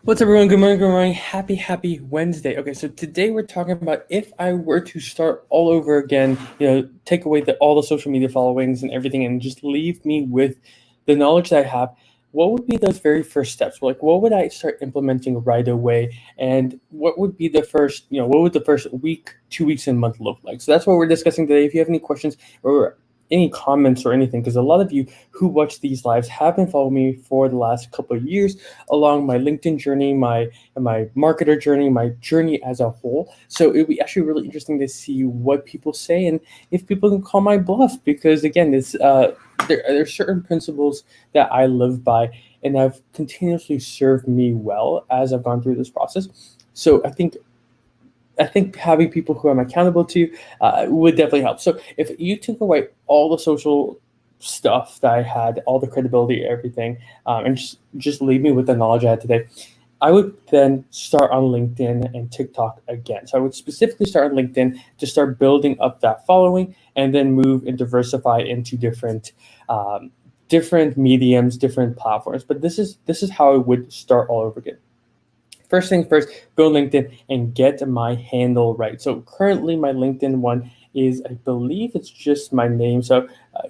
What's up, everyone? Good morning, good morning. Happy Wednesday. Okay, so today we're talking about if I were to start all over again, take away all the social media followings and everything and just leave me with the knowledge that I have, what would be those very first steps? Like, what would I start implementing right away? And what would be what would the first week, 2 weeks, and month look like? So that's what we're discussing today. If you have any questions or any comments or anything, because a lot of you who watch these lives have been following me for the last couple of years along my LinkedIn journey, my marketer journey, my journey as a whole. So it'd be actually really interesting to see what people say and if people can call my bluff. Because again, there's certain principles that I live by and have continuously served me well as I've gone through this process. So I think having people who I'm accountable to would definitely help. So if you took away all the social stuff that I had, all the credibility, everything, and just leave me with the knowledge I had today, I would then start on LinkedIn and TikTok again. So I would specifically start on LinkedIn to start building up that following, and then move and diversify into different mediums, different platforms. But this is how I would start all over again. First thing first, go to LinkedIn and get my handle right. So currently, my LinkedIn one is, I believe it's just my name. So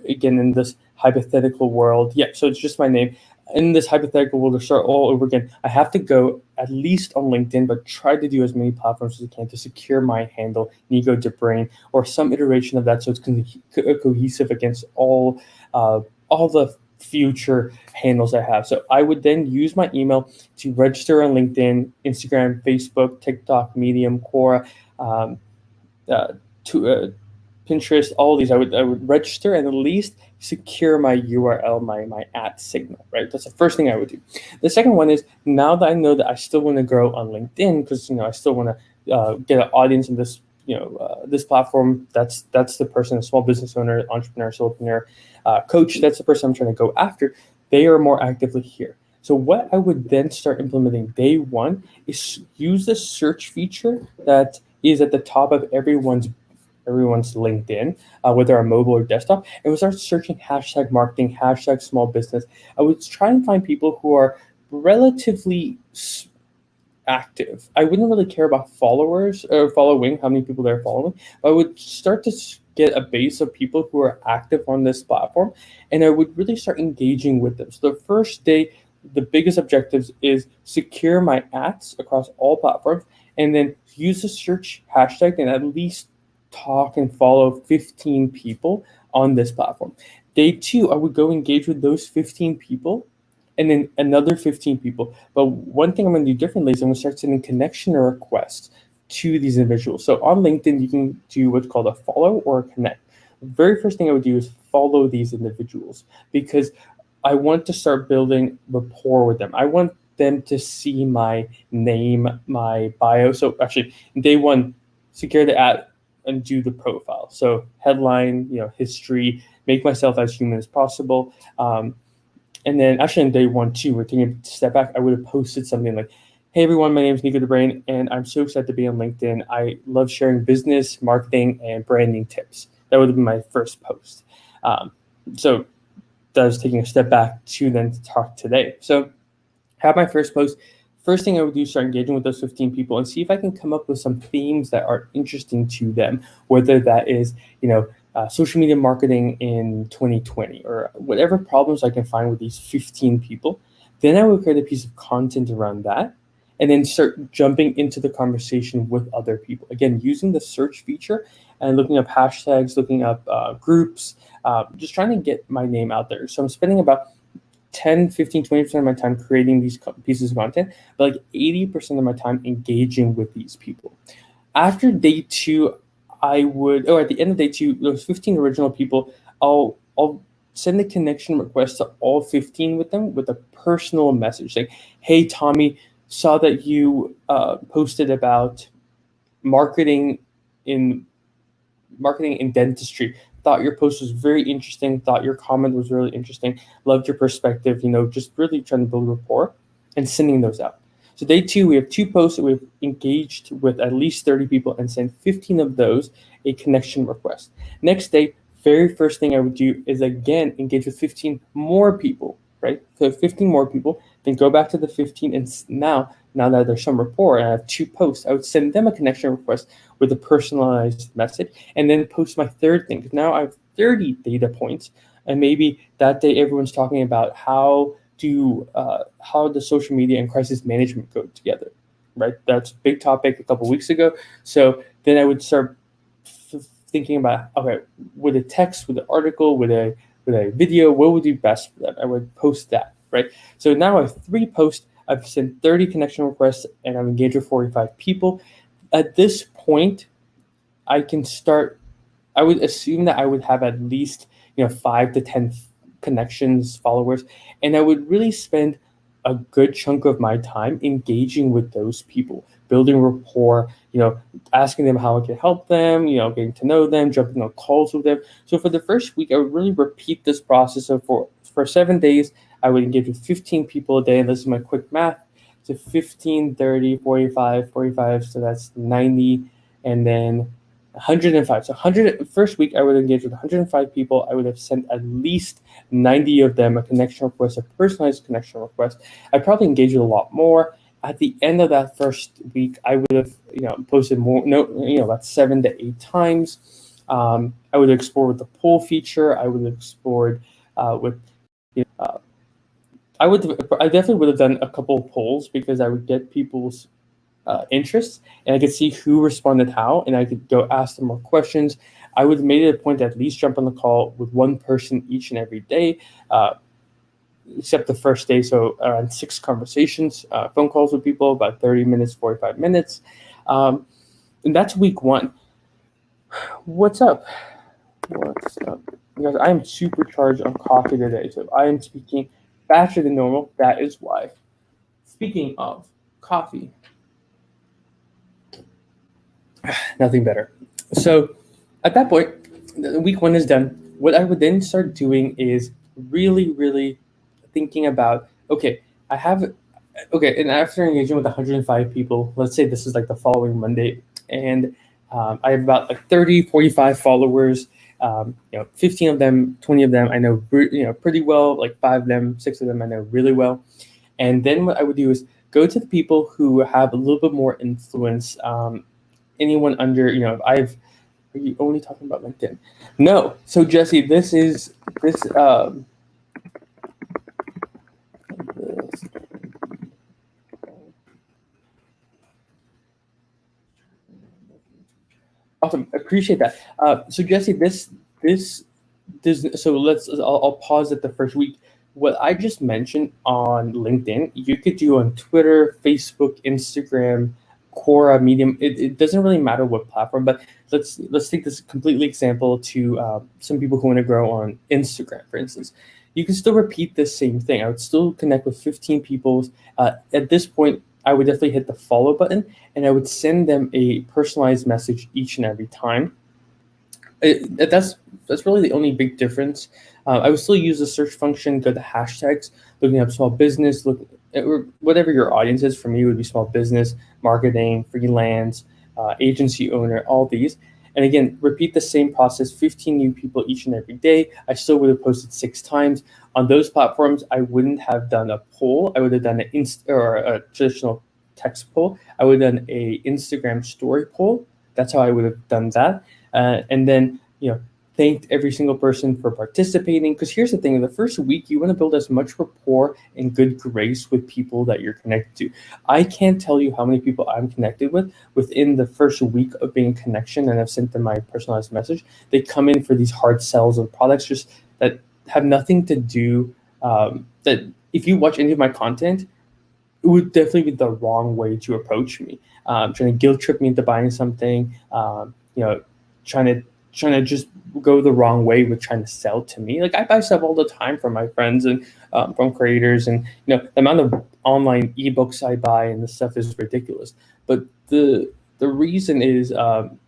again, in this hypothetical world, yeah, so it's just my name. In this hypothetical world, to start all over again, I have to go at least on LinkedIn, but try to do as many platforms as I can to secure my handle, Nico DeBrain, or some iteration of that, so it's cohesive against all the future handles I have. So I would then use my email to register on LinkedIn, Instagram, Facebook, TikTok, Medium, Quora, um, uh, to Pinterest, all these. I would register and at least secure my URL, my at signal. Right, that's the first thing I would do. The second one is, now that I know that I still want to grow on LinkedIn, because I still want to get an audience in this this platform. That's the person, a small business owner, entrepreneur, solopreneur, coach. That's the person I'm trying to go after. They are more actively here. So what I would then start implementing day one is use the search feature that is at the top of everyone's LinkedIn, whether on mobile or desktop, and we start searching hashtag marketing, hashtag small business. I would try and find people who are relatively active. I wouldn't really care about followers or following, how many people they're following. I would start to get a base of people who are active on this platform, and I would really start engaging with them. So the first day, the biggest objectives is secure my ads across all platforms, and then use the search hashtag and at least talk and follow 15 people on this platform. Day two, I would go engage with those 15 people and then another 15 people. But one thing I'm going to do differently is I'm going to start sending connection requests to these individuals. So on LinkedIn, you can do what's called a follow or a connect. The very first thing I would do is follow these individuals, because I want to start building rapport with them. I want them to see my name, my bio. So actually, day one, secure the ad and do the profile. So headline, history, make myself as human as possible. And then actually on day one, too, we're taking a step back. I would have posted something like, "Hey everyone, my name is Nico DeBrain, and I'm so excited to be on LinkedIn. I love sharing business, marketing, and branding tips." That would have been my first post. So that was taking a step back to then talk today. So have my first post. First thing I would do is start engaging with those 15 people and see if I can come up with some themes that are interesting to them, whether that is, social media marketing in 2020 or whatever problems I can find with these 15 people. Then I would create a piece of content around that and then start jumping into the conversation with other people. Again, using the search feature and looking up hashtags, looking up groups, just trying to get my name out there. So I'm spending about 10, 15, 20% of my time creating these pieces of content, but like 80% of my time engaging with these people. After day two, at the end of day two, those 15 original people, I'll send a connection request to all 15 with them with a personal message saying, "Hey, Tommy, saw that you posted about marketing in marketing in dentistry. Thought your post was very interesting. Thought your comment was really interesting. Loved your perspective. Just really trying to build rapport and sending those out." So day two, we have two posts that we've engaged with at least 30 people and sent 15 of those a connection request. Next day, very first thing I would do is again engage with 15 more people, right? So 15 more people, then go back to the 15 and now now that there's some rapport and I have 2 posts, I would send them a connection request with a personalized message and then post my third thing. Because now I have 30 data points, and maybe that day everyone's talking about how the social media and crisis management go together, right? That's a big topic a couple weeks ago. So then I would start thinking about, okay, with a text, with an article, with a video, what would be best for them? I would post that, right? So now I have 3 posts. I've sent 30 connection requests, and I've engaged with 45 people. At this point, I can start. I would assume that I would have at least 5 to 10 connections, followers, and I would really spend a good chunk of my time engaging with those people, building rapport, asking them how I can help them, getting to know them, jumping on calls with them. So for the first week, I would really repeat this process. So for 7 days, I would engage with 15 people a day. And this is my quick math. So 15, 30, 45, 45. So that's 90. And then 105. So first week, I would engage with 105 people. I would have sent at least 90 of them a connection request, a personalized connection request. I probably engaged with a lot more. At the end of that first week, I would have posted more, about 7 to 8 times. I would have explored with the poll feature. I would have explored with I definitely would have done a couple of polls because I would get people's interests, and I could see who responded how, and I could go ask them more questions. I would have made it a point to at least jump on the call with one person each and every day, except the first day. So around 6 conversations, phone calls with people, about 30 minutes, 45 minutes. And that's week 1. What's up? Because I am supercharged on coffee today, so I am speaking faster than normal. That is why. Speaking of coffee, nothing better. So at that point, week 1 is done. What I would then start doing is really, really thinking about, and after engaging with 105 people, let's say this is like the following Monday, and I have about 30, 45 followers. 15 of them, 20 of them I know pretty well, like 5 of them, 6 of them I know really well. And then what I would do is go to the people who have a little bit more influence. Anyone under, are you only talking about LinkedIn? No. So Jesse, awesome. Appreciate that. So Jesse, I'll pause at the first week. What I just mentioned on LinkedIn, you could do on Twitter, Facebook, Instagram, Quora, Medium. It doesn't really matter what platform, but let's take this completely example to some people who want to grow on Instagram, for instance. You can still repeat the same thing. I would still connect with 15 people. At this point, I would definitely hit the follow button, and I would send them a personalized message each and every time. That's really the only big difference. I would still use the search function, go to hashtags, looking up small business, or whatever your audience is. For me, it would be small business, marketing, freelance, agency owner, all these. And again, repeat the same process, 15 new people each and every day. I still would have posted 6 times. On those platforms, I wouldn't have done a poll. I would have done a traditional text poll. I would have done a Instagram story poll. That's how I would have done that. And then, thanked every single person for participating. Because here's the thing, in the first week, you want to build as much rapport and good grace with people that you're connected to. I can't tell you how many people I'm connected with within the first week of being in connection, and I've sent them my personalized message. They come in for these hard sells of products just that have nothing to do, that if you watch any of my content, it would definitely be the wrong way to approach me. Trying to guilt trip me into buying something, trying to just go the wrong way with trying to sell to me. Like I buy stuff all the time from my friends and from creators, and the amount of online ebooks I buy and this stuff is ridiculous. But the reason is you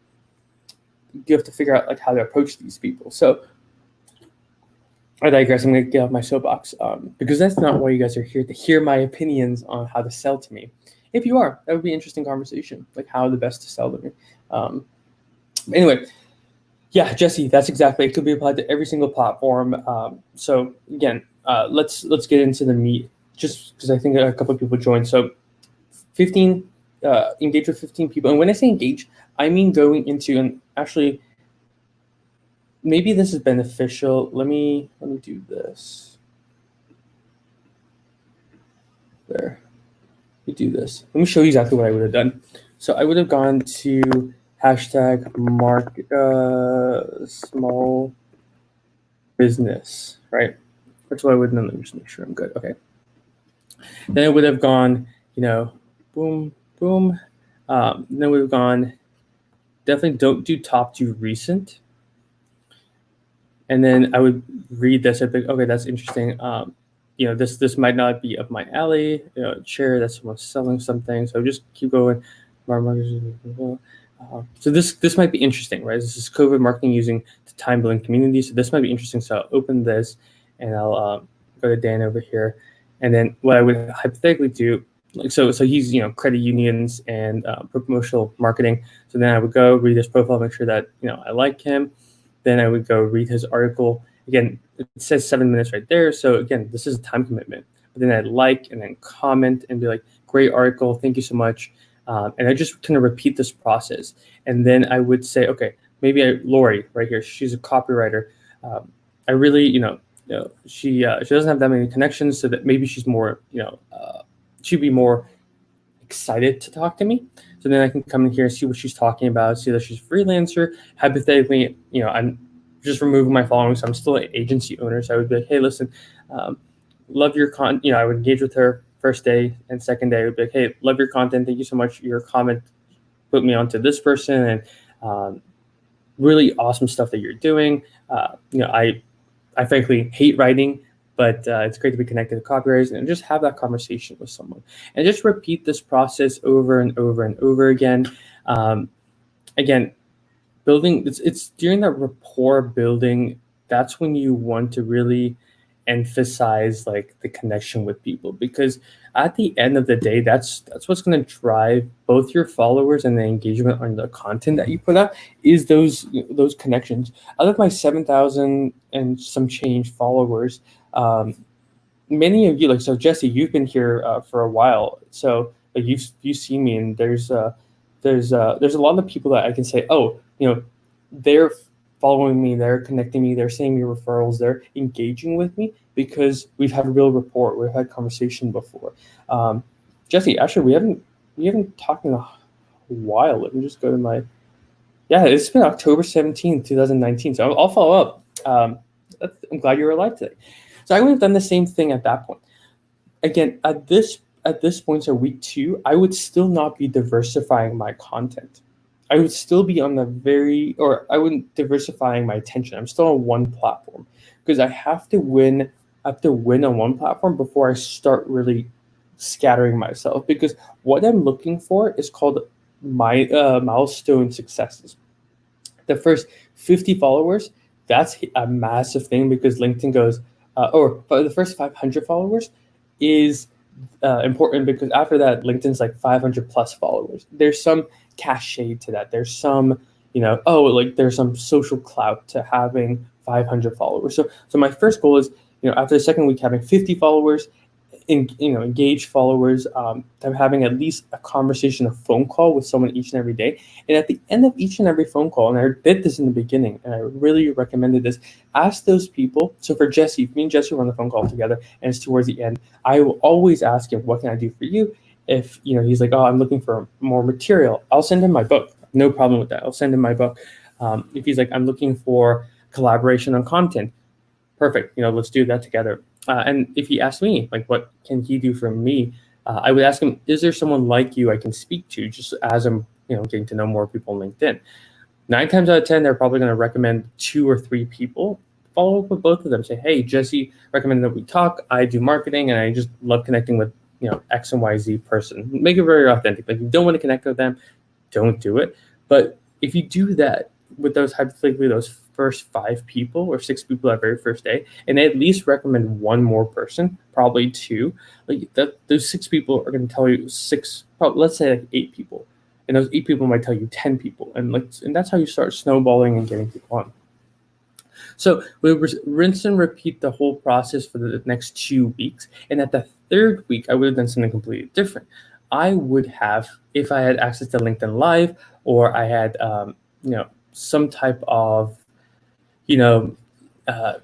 have to figure out how to approach these people. So I digress. I'm going to get off my soapbox because that's not why you guys are here, to hear my opinions on how to sell to me. If you are, that would be an interesting conversation, like how the best to sell to me. Anyway, yeah, Jesse, that's exactly. It could be applied to every single platform. So again, let's get into the meat, just because I think a couple of people joined. So 15, engage with 15 people. And when I say engage, I mean going into, and actually, maybe this is beneficial. Let me do this. There. Let me do this. Let me show you exactly what I would have done. So I would have gone to hashtag small business, right? That's what I would have done. Let me just make sure I'm good. Okay. Then I would have gone, boom, boom. Then we've gone, definitely don't do top to recent. And then I would read this. I'd be like, okay, that's interesting. This might not be up my alley. Share that someone's selling something. So just keep going. So this might be interesting, right? This is COVID marketing using the time building community. So this might be interesting. So I'll open this and I'll go to Dan over here. And then what I would hypothetically do, so he's credit unions and promotional marketing. So then I would go read his profile, make sure that I like him. Then I would go read his article. Again, it says 7 minutes right there. So again, this is a time commitment. But then I'd like and then comment and be like, great article, thank you so much. And I just kind of repeat this process. And then I would say, okay, maybe Lori right here, she's a copywriter. I really, she doesn't have that many connections, so that maybe she's more, she'd be more excited to talk to me. So then I can come in here and see what she's talking about, see that she's a freelancer. Hypothetically, I'm just removing my following, so I'm still an agency owner. So I would be like, hey, listen, love your content. I would engage with her first day and second day. I would be like, hey, love your content. Thank you so much. Your comment put me onto this person, and really awesome stuff that you're doing. I frankly hate writing, but it's great to be connected to copywriters and just have that conversation with someone and just repeat this process over and over and over again. Again, building, it's during that rapport building, that's when you want to really emphasize like the connection with people, because at the end of the day, that's what's going to drive both your followers and the engagement on the content that you put out, is those connections. Out of my 7,000 and some change followers, many of you, like, so Jesse, you've been here for a while, so like you've seen me, and there's a lot of people that I can say, oh, they're following me, they're connecting me, they're sending me referrals, they're engaging with me because we've had a real rapport, we've had conversation before. Jesse, actually, we haven't talked in a while. Let me just go to my, it's been October 17th, 2019. So I'll follow up. I'm glad you're alive today. So I would have done the same thing at that point. Again, at this point, so week 2, I would still not be diversifying my content. I would still be on I wouldn't diversifying my attention. I'm still on one platform because I have to win on one platform before I start really scattering myself, because what I'm looking for is called my milestone successes. The first 50 followers, that's a massive thing, because LinkedIn goes, or the first 500 followers is important, because after that, LinkedIn's like 500 plus followers. There's some cachet to that. There's some, there's some social clout to having 500 followers. So my first goal is, after the second week, having 50 followers, engaged followers, having at least a conversation, a phone call with someone each and every day. And at the end of each and every phone call, and I did this in the beginning, and I really recommended this, ask those people. So for Jesse, me and Jesse were on the phone call together, and it's towards the end, I will always ask him, what can I do for you? If, he's like, oh, I'm looking for more material, I'll send him my book. No problem with that. I'll send him my book. If he's like, I'm looking for collaboration on content, perfect. Let's do that together. And if he asked me, like, what can he do for me? I would ask him, is there someone like you I can speak to, just as I'm, getting to know more people on LinkedIn? 9 times out of 10, they're probably going to recommend 2 or 3 people. Follow up with both of them. Say, hey, Jesse recommended that we talk. I do marketing, and I just love connecting with, X and Y, Z person. Make it very authentic. Like, if you don't want to connect with them, don't do it. But if you do that with those, hypothetically, those first 5 people or 6 people that very first day, and at least recommend 1 more person, probably 2, like that, those 6 people are going to tell you 6, let's say like 8 people, and those 8 people might tell you 10 people, and that's how you start snowballing and getting people on. So we rinse and repeat the whole process for the next 2 weeks, and at the 3rd week, I would have done something completely different. I would have if I had access to LinkedIn Live, or I had some type of uh,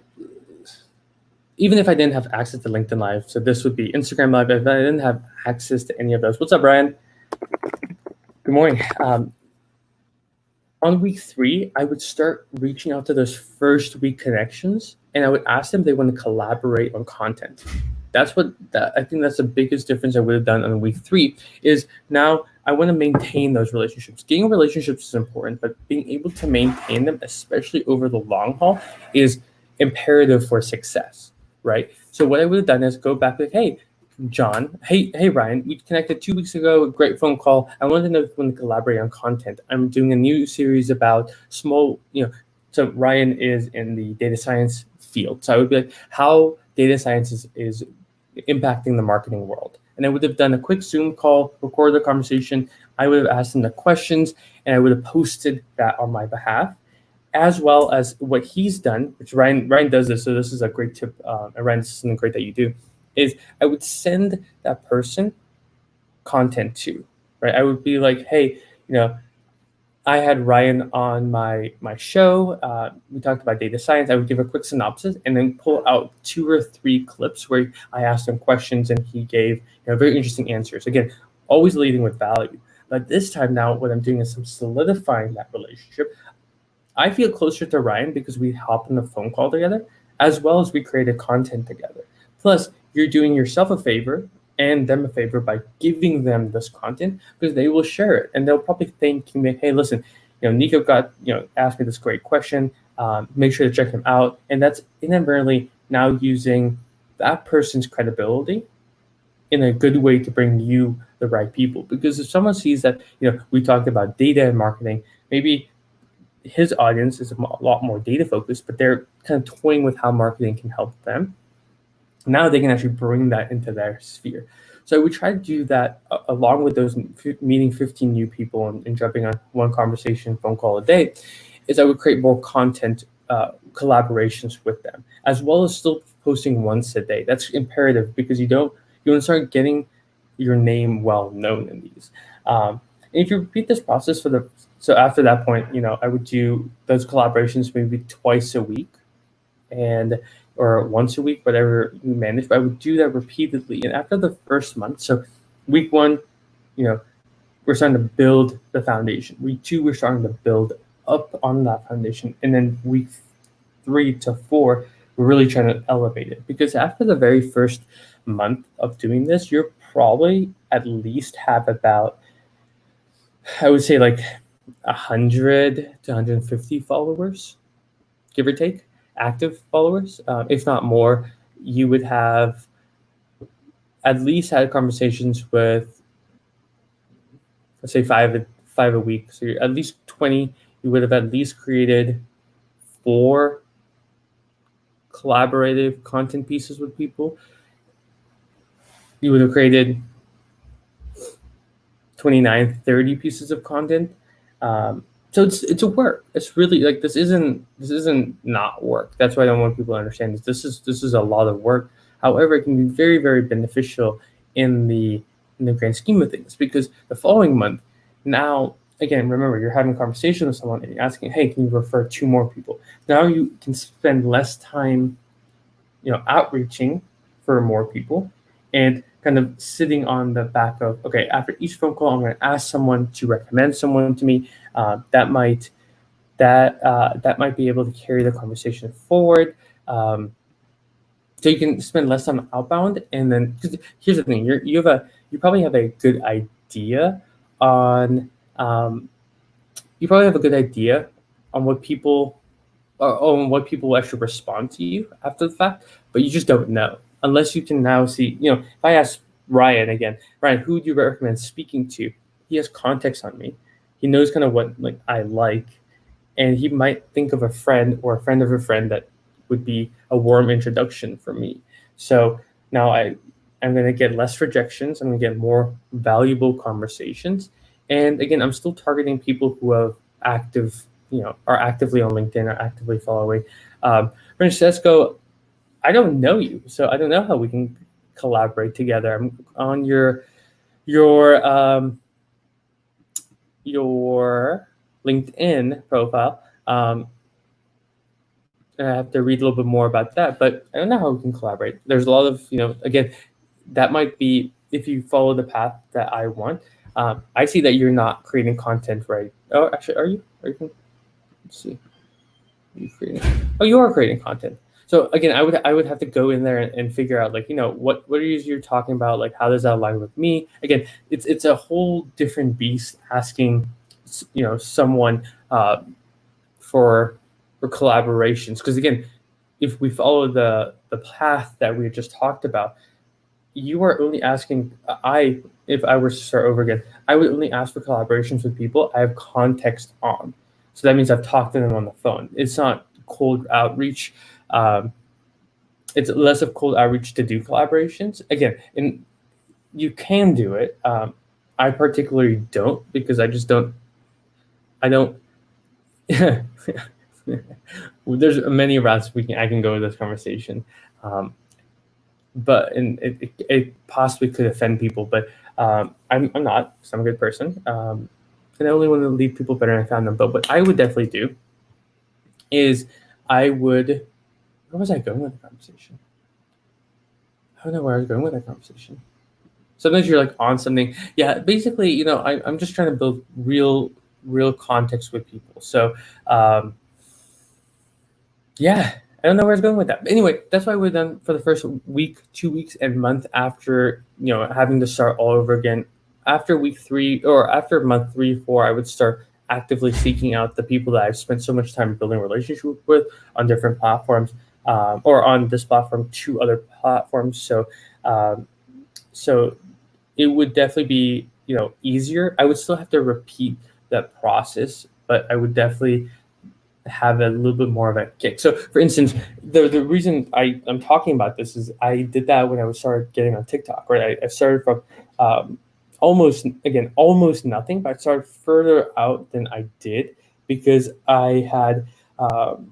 even if I didn't have access to LinkedIn Live. So this would be Instagram Live. If I didn't have access to any of those, what's up, Brian? Good morning. On week 3, I would start reaching out to those first week connections, and I would ask them if they want to collaborate on content. I think that's the biggest difference I would have done on week 3 is now I want to maintain those relationships. Getting relationships is important, but being able to maintain them, especially over the long haul, is imperative for success, right? So what I would have done is go back like, hey, John, hey Ryan, we connected 2 weeks ago, great phone call. I wanted to know if you want to collaborate on content. I'm doing a new series about so Ryan is in the data science field. So I would be like, how data science is impacting the marketing world. And I would have done a quick Zoom call, recorded the conversation. I would have asked him the questions, and I would have posted that on my behalf, as well as what he's done, which Ryan does this. So this is a great tip. Ryan, this is something great that you do. Is I would send that person content to, right? I would be like, hey, I had Ryan on my show. We talked about data science. I would give a quick synopsis and then pull out 2 or 3 clips where I asked him questions and he gave very interesting answers. Again, always leading with value. But this time now, what I'm doing is I'm solidifying that relationship. I feel closer to Ryan because we hop on the phone call together, as well as we created content together. Plus, you're doing yourself a favor and them a favor by giving them this content, because they will share it and they'll probably thank you. Hey, listen, Nico got asked me this great question. Make sure to check him out, and that's inadvertently now using that person's credibility in a good way to bring you the right people. Because if someone sees that we talked about data and marketing, maybe his audience is a lot more data focused, but they're kind of toying with how marketing can help them. Now they can actually bring that into their sphere. So we try to do that along with those meeting 15 new people and jumping on one conversation, phone call a day, is I would create more content collaborations with them, as well as still posting once a day. That's imperative because you want to start getting your name well known in these. And if you repeat this process so after that point, I would do those collaborations maybe twice a week or once a week, whatever you manage. But I would do that repeatedly. And after the first month, so week 1, we're starting to build the foundation. Week 2, we're starting to build up on that foundation. And then week 3 to 4, we're really trying to elevate it. Because after the very first month of doing this, you're probably at least have about, I would say, like 100 to 150 followers, give or take. Active followers, if not more. You would have at least had conversations with, let's say, five a week. So you're at least 20. You would have at least created 4 collaborative content pieces with people. You would have created 29, 30 pieces of content. So it's a work. It's really like this isn't not work. That's why I don't want people to understand this. This is a lot of work. However, it can be very, very beneficial in the grand scheme of things, because the following month, now again, remember, you're having a conversation with someone and you're asking, hey, can you refer 2 more people? Now you can spend less time, outreaching for more people and kind of sitting on the back of, okay, after each phone call, I'm going to ask someone to recommend someone to me. That might be able to carry the conversation forward. So you can spend less time outbound, and then, because here's the thing, you probably have a good idea on what people will actually respond to you after the fact, but you just don't know unless you can now see. If I ask Ryan, who do you recommend speaking to? He has context on me. He knows kind of what I like, and he might think of a friend or a friend of a friend that would be a warm introduction for me. So now I'm going to get less rejections. I'm going to get more valuable conversations. And again, I'm still targeting people who have are actively on LinkedIn, are actively following. Francesco, I don't know you, so I don't know how we can collaborate together. I'm on your your LinkedIn profile. I have to read a little bit more about that, but I don't know how we can collaborate. There's a lot of, again, that might be if you follow the path that I want. I see that you're not creating content, right? Oh, actually, are you? Let's see. Are you creating? Oh, you are creating content. So again, I would have to go in there and figure out, like, what are you talking about? Like, how does that align with me? Again, it's a whole different beast asking, someone for collaborations, because again, if we follow the path that we just talked about, you are only asking. If I were to start over again, I would only ask for collaborations with people I have context on. So that means I've talked to them on the phone. It's not cold outreach. It's less of cold outreach to do collaborations. Again, and you can do it. I particularly don't, because I just don't. I don't. There's many routes I can go with this conversation, but it possibly could offend people. But I'm not, because I'm a good person, and I only want to leave people better than I found them. But what I would definitely do is I would. Where was I going with the conversation? I don't know where I was going with that conversation. Sometimes you're like on something. Yeah, basically, I'm just trying to build real context with people. So. Yeah, I don't know where I was going with that. But anyway, that's why we're done for the first week, 2 weeks, and month after, having to start all over again. After week 3 or after month 3, 4, I would start actively seeking out the people that I've spent so much time building a relationship with on different platforms, or on this platform to other platforms. So it would definitely be, easier. I would still have to repeat that process, but I would definitely have a little bit more of a kick. So for instance, the reason I'm talking about this is I did that when I started getting on TikTok, right? I started from almost nothing, but I started further out than I did because I had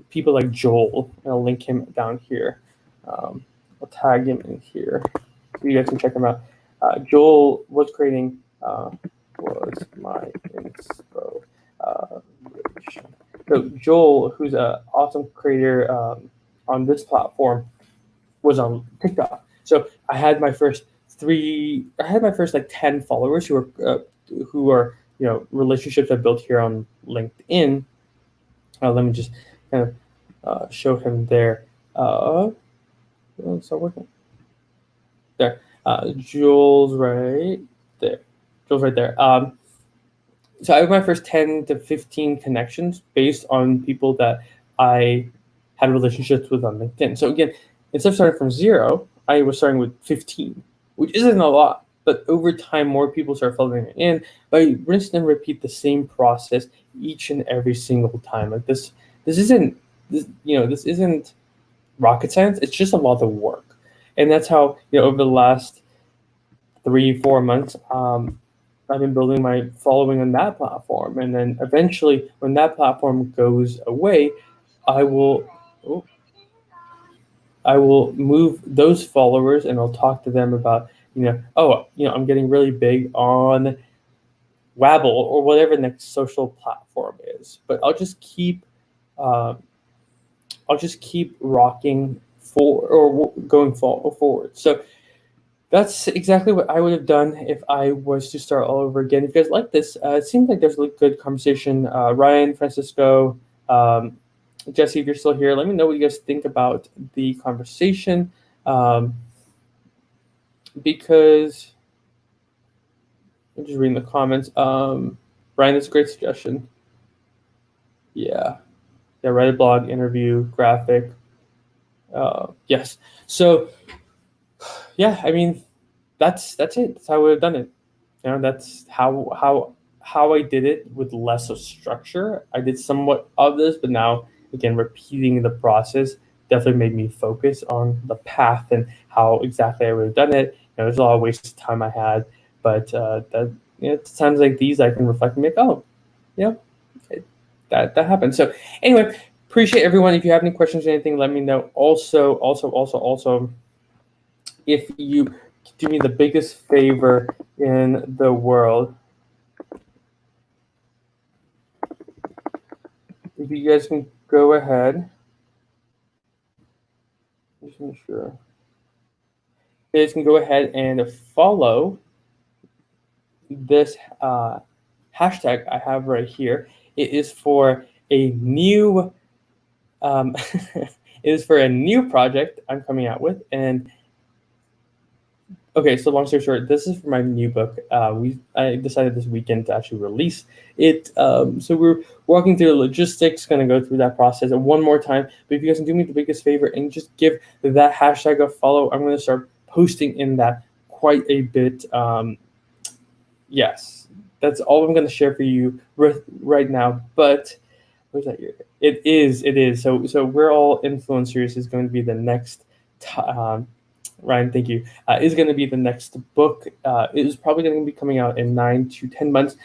people like Joel, and I'll link him down here. I'll tag him in here so you guys can check him out. Joel was creating was my inspo. So Joel, who's an awesome creator on this platform, was on TikTok. So I had my first like 10 followers who are relationships I built here on LinkedIn. Let me just kind of show him there. It's not working. There. Joel's right there. So I have my first 10 to 15 connections based on people that I had relationships with on LinkedIn. So again, instead of starting from 0, I was starting with 15, which isn't a lot. But over time, more people start following in. But I rinse and repeat the same process each and every single time. Like this isn't rocket science. It's just a lot of work, and that's how over the last 3-4 months. I've been building my following on that platform, and then eventually, when that platform goes away, I will move those followers, and I'll talk to them about I'm getting really big on Wabble or whatever the next social platform is, but I'll just keep rocking going forward. So. That's exactly what I would have done if I was to start all over again. If you guys like this, it seems like there's a good conversation. Ryan, Francisco, Jesse, if you're still here, let me know what you guys think about the conversation. Because I'm just reading the comments. Brian, that's a great suggestion. Yeah, write a blog, interview, graphic. Yes. So. Yeah, I mean, that's it. That's how I would have done it. That's how I did it with less of structure. I did somewhat of this, but now again, repeating the process definitely made me focus on the path and how exactly I would have done it. There's a lot of wasted time I had, but times like these, I can reflect and be like, oh, that happened. So anyway, appreciate everyone. If you have any questions or anything, let me know. Also. If you do me the biggest favor in the world. If you guys can go ahead, just make sure. You guys can go ahead and follow this hashtag I have right here. It is for a new it is for a new project I'm coming out with. And okay, so long story short, this is for my new book. I decided this weekend to actually release it. So we're walking through the logistics, going to go through that process one more time. But if you guys can do me the biggest favor and just give that hashtag a follow, I'm going to start posting in that quite a bit. Yes, that's all I'm going to share for you right now. But where's that year? It is. So we're all influencers is going to be the next. Ryan, thank you. Is going to be the next book. It is probably going to be coming out in 9 to 10 months.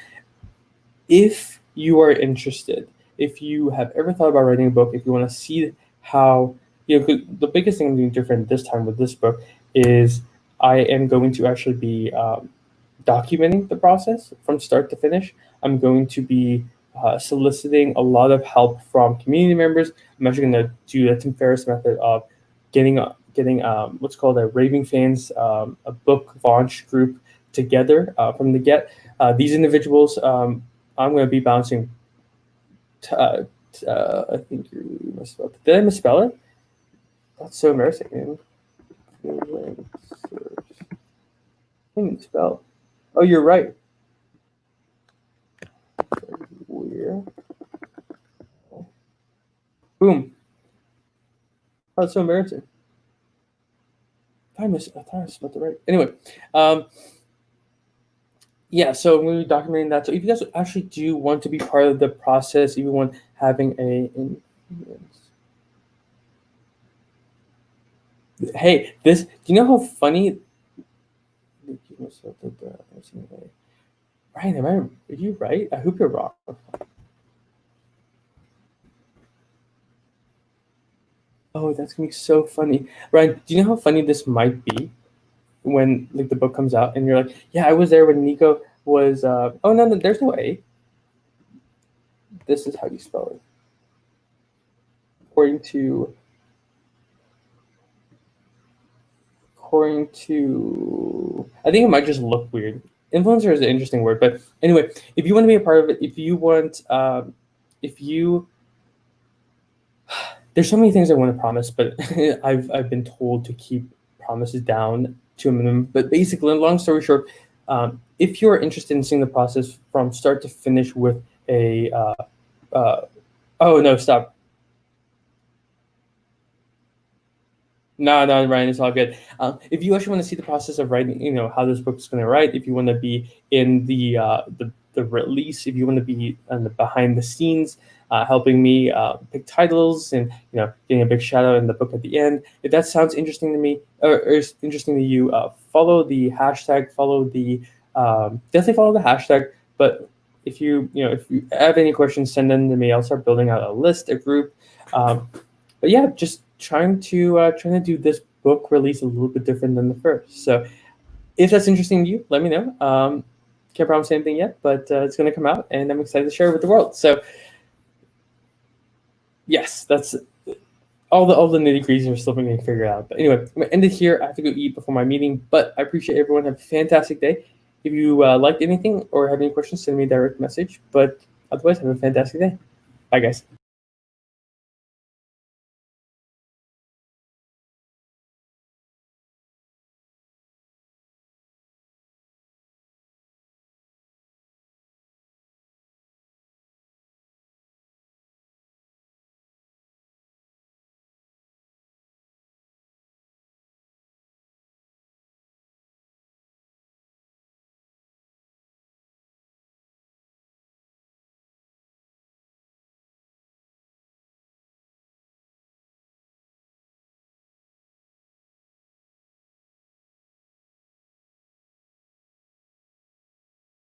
If you are interested, if you have ever thought about writing a book, if you want to see how, the biggest thing I'm doing different this time with this book is I am going to actually be documenting the process from start to finish. I'm going to be soliciting a lot of help from community members. I'm actually going to do the Tim Ferriss method of getting what's called a raving fans, a book launch group together from the get. These individuals, I'm going to be bouncing. I think you misspelled it. Did I misspell it? That's so embarrassing, man. Didn't spell. Oh, you're right. Weird. Boom. Oh, that's so embarrassing. I thought I spelled it right. Anyway, yeah, so I'm going to be documenting that. So if you guys actually do want to be part of the process, if you want having hey, this, do you know how funny? Ryan, are you right? I hope you're wrong. Oh, that's gonna be so funny. Ryan, do you know how funny this might be when like the book comes out and you're like, yeah, I was there when Nico was oh no, there's no A. This is how you spell it. According to I think it might just look weird. Influencer is an interesting word, but anyway, if you want to be a part of it, if you want there's so many things I want to promise, but I've been told to keep promises down to a minimum. But basically, long story short, if you're interested in seeing the process from start to finish with a oh no, stop. No, Ryan, it's all good. If you actually want to see the process of writing, how this book is going to write, if you want to be in the release, if you want to be on the behind the scenes, helping me pick titles and getting a big shout out in the book at the end, if that sounds interesting to me or is interesting to you, follow the hashtag, definitely follow the hashtag. But if you have any questions, send them to me. I'll start building out a list, a group. But yeah, just trying to do this book release a little bit different than the first. So if that's interesting to you, let me know. Can't promise anything yet, but it's going to come out, and I'm excited to share it with the world. So yes, that's all the nitty-gritties are still being figured out. But anyway, I'm going to end it here. I have to go eat before my meeting, but I appreciate everyone. Have a fantastic day. If you liked anything or have any questions, send me a direct message. But otherwise, have a fantastic day. Bye, guys.